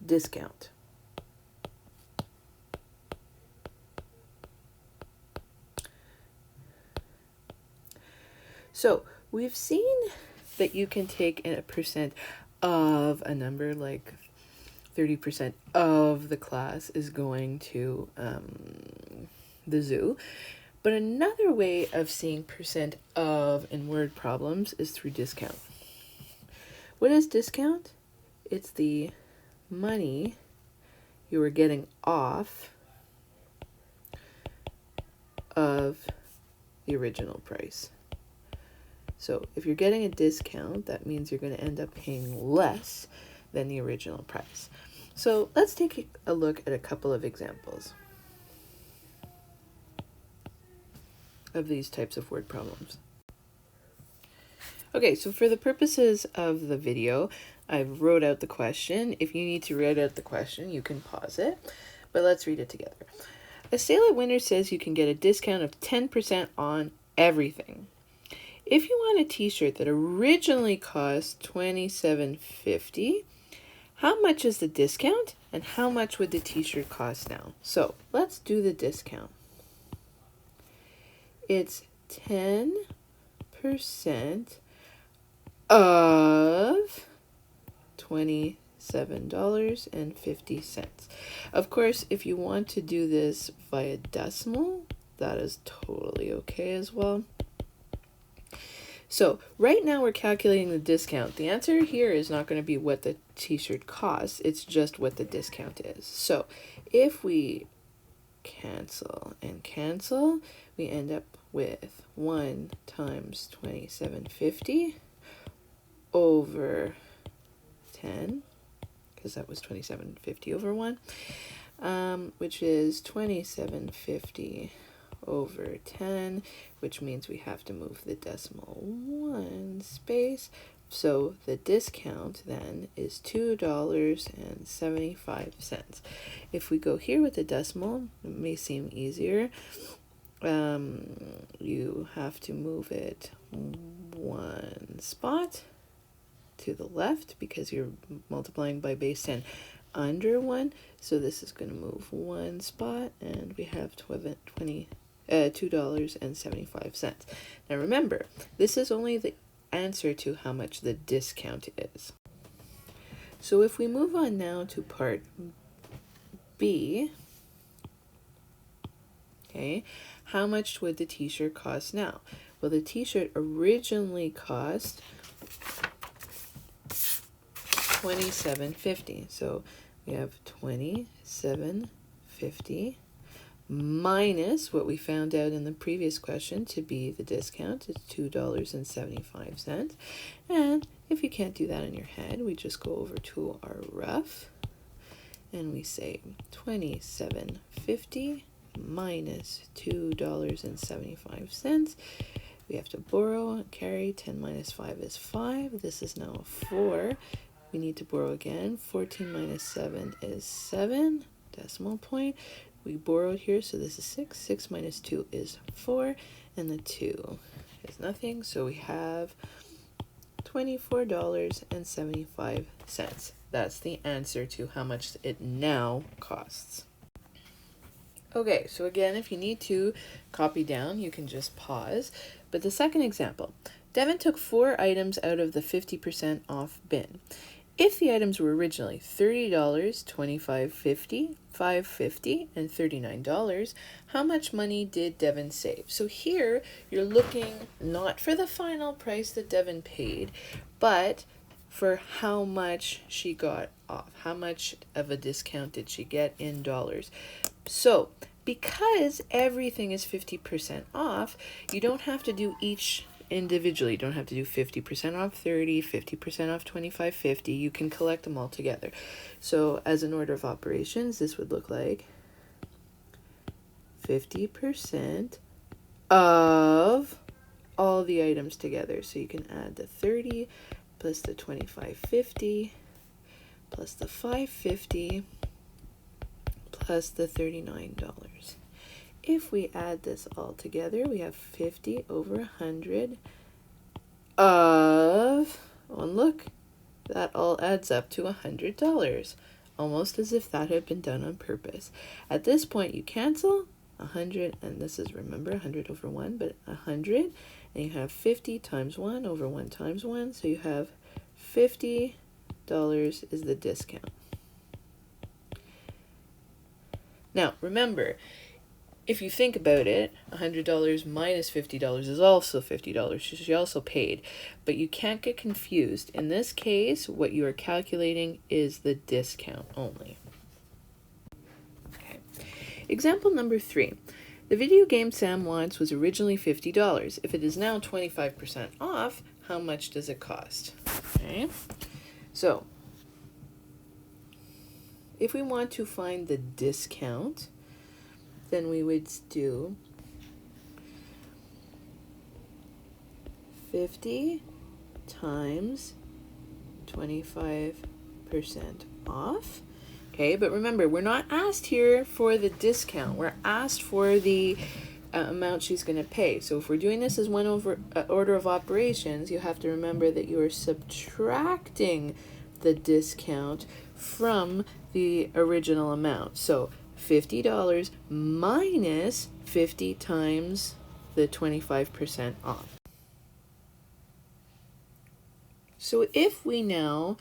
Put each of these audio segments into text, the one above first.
discount. So we've seen that you can take a percent of a number, like 30% of the class is going to the zoo. But another way of seeing percent of in word problems is through discount. What is discount? It's the money you are getting off of the original price. So if you're getting a discount, that means you're going to end up paying less than the original price. So let's take a look at a couple of examples of these types of word problems. Okay, so for the purposes of the video, I've wrote out the question. If you need to write out the question, you can pause it, but let's read it together. A sale at Winners says you can get a discount of 10% on everything. If you want a t-shirt that originally cost $27.50, how much is the discount and how much would the t-shirt cost now? So let's do the discount. It's 10% of $27.50. Of course, if you want to do this via decimal, that is totally okay as well. So right now we're calculating the discount. The answer here is not going to be what the t-shirt costs. It's just what the discount is. So if we cancel and cancel, we end up with 1 times $27.50 over 10, because that was $27.50 over 1, which is $27.50 over 10, which means we have to move the decimal 1 space. So the discount then is $2.75. If we go here with the decimal, it may seem easier. You have to move it 1 spot to the left because you're multiplying by base 10 under 1. So this is going to move 1 spot, and we have $2.75. Now remember, this is only the answer to how much the discount is. So if we move on now to part B, okay, how much would the t-shirt cost now? Well, the t-shirt originally cost $27.50. So we have $27.50 minus what we found out in the previous question to be the discount is $2.75. And if you can't do that in your head, we just go over to our rough and we say $27.50 minus $2.75. We have to borrow and carry. 10 minus 5 is 5. This is now a 4. We need to borrow again. 14 minus 7 is 7. Decimal point. We borrowed here, so this is 6. 6 minus 2 is 4. And the 2 is nothing. So we have $24.75. That's the answer to how much it now costs. Okay, so again, if you need to copy down, you can just pause. But the second example, Devin took 4 items out of the 50% off bin. If the items were originally $30, $25.50, $5.50, and $39, how much money did Devin save? So here, you're looking not for the final price that Devin paid, but for how much she got off. How much of a discount did she get in dollars? So, because everything is 50% off, you don't have to do each individually. You don't have to do 50% off 30, 50% off 25.50. You can collect them all together. So, as an order of operations, this would look like 50% of all the items together. So you can add the 30 plus the 25.50 plus the 5.50 plus the $39. If we add this all together, we have 50 over 100 of, oh, and look, that all adds up to $100. almost as if that had been done on purpose. At this point, you cancel 100, and this is, remember, 100 over 1, but 100, and you have 50 times 1 over 1 times 1, so you have $50 is the discount. Now, remember, if you think about it, $100 minus $50 is also $50. She also paid, but you can't get confused. In this case, what you are calculating is the discount only. Okay. Example number 3. The video game Sam wants was originally $50. If it is now 25% off, how much does it cost? Okay. So, if we want to find the discount, then we would do 50 times 25% off. Okay, but remember, we're not asked here for the discount. We're asked for the amount she's going to pay. So if we're doing this as one order of operations, you have to remember that you are subtracting the discount from the original amount. So $50 minus 50 times the 25% off. So if we now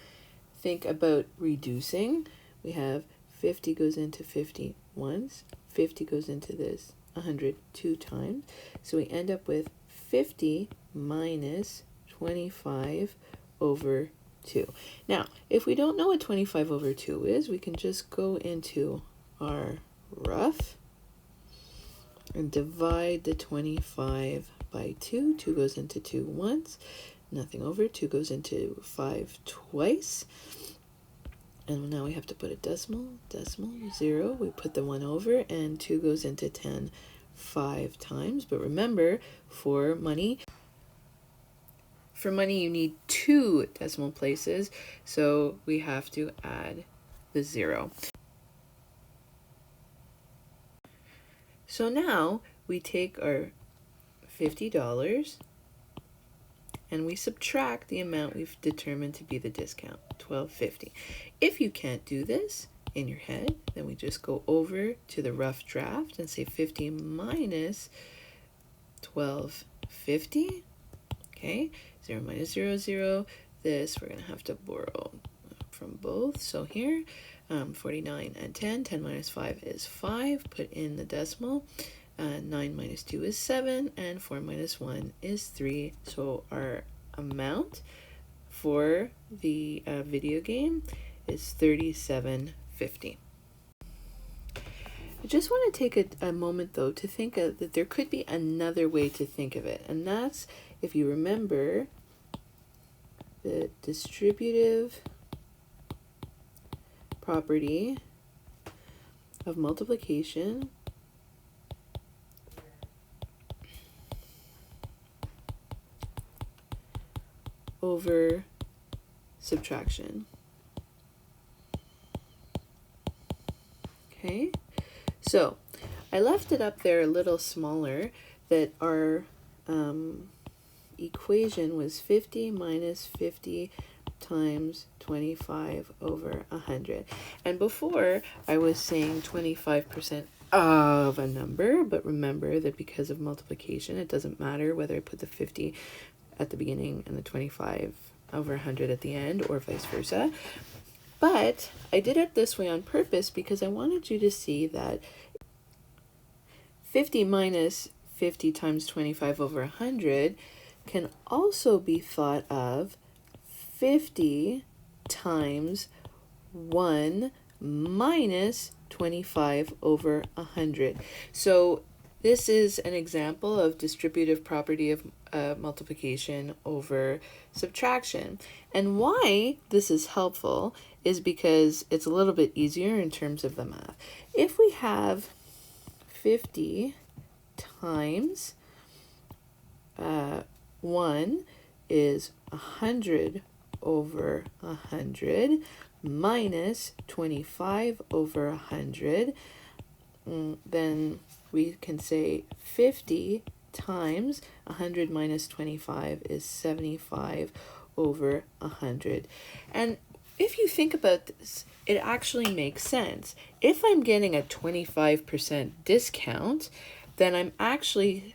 think about reducing, we have 50 goes into 50 once, 50 goes into this 100 2 times. So we end up with 50 minus 25 over 2. Now, if we don't know what 25 over 2 is, we can just go into our rough and divide the 25 by 2. 2 goes into 2 once, nothing over. 2 goes into 5 twice. And now we have to put a decimal, 0. We put the 1 over, and 2 goes into 10 5 times. But remember, for money you need 2 decimal places, so we have to add the 0. So now we take our $50 and we subtract the amount we've determined to be the discount, $12.50. If you can't do this in your head, then we just go over to the rough draft and say 50 minus $12.50. Okay, 0 minus 0, 0. This we're going to have to borrow from both. So here, 49 and 10. 10 minus 5 is 5. Put in the decimal. 9 minus 2 is 7. And 4 minus 1 is 3. So our amount for the video game is $37.50. I just want to take a moment, though, to think that there could be another way to think of it. And that's, if you remember, the distributive property of multiplication over subtraction. Okay, so I left it up there a little smaller, that our equation was 50 minus 50 times 25 over 100. And before I was saying 25% of a number, but remember that because of multiplication, it doesn't matter whether I put the 50 at the beginning and the 25 over 100 at the end, or vice versa. But I did it this way on purpose because I wanted you to see that 50 minus 50 times 25 over 100 can also be thought of 50 times 1 minus 25 over 100. So this is an example of distributive property of multiplication over subtraction. And why this is helpful is because it's a little bit easier in terms of the math. If we have 50 times 1 is 100 over 100 minus 25 over 100, then we can say 50 times 100 minus 25 is 75 over 100. And if you think about this, it actually makes sense. If I'm getting a 25% discount, then I'm actually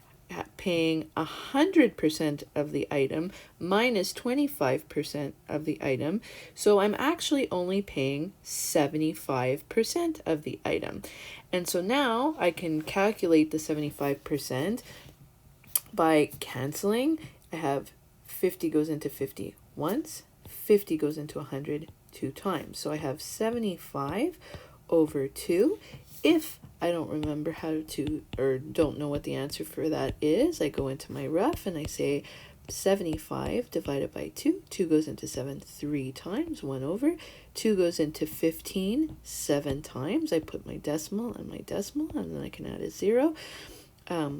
paying 100% of the item minus 25% of the item. So I'm actually only paying 75% of the item. And so now I can calculate the 75% by canceling. I have 50 goes into 50 once, 50 goes into 100 two times. So I have 75 over 2. If I don't remember how to, or don't know what the answer for that is, I go into my rough and I say 75 divided by 2. 2 goes into 7 3 times, 1 over. 2 goes into 15 7 times. I put my decimal and my decimal, and then I can add a 0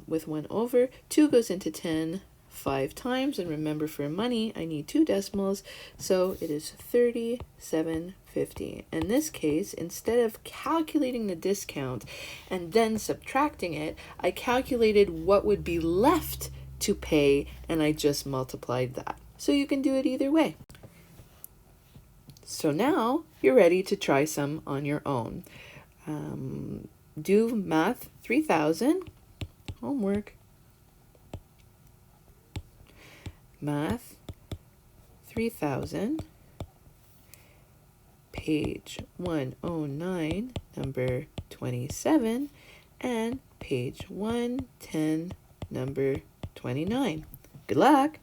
with 1 over. 2 goes into 10 5 times, and remember, for money I need 2 decimals, so it is 37.50. In this case, instead of calculating the discount and then subtracting it, I calculated what would be left to pay, and I just multiplied that. So you can do it either way. So now you're ready to try some on your own. Do Math 3000 homework. Math 3000, page 109, number 27, and page 110, number 29. Good luck!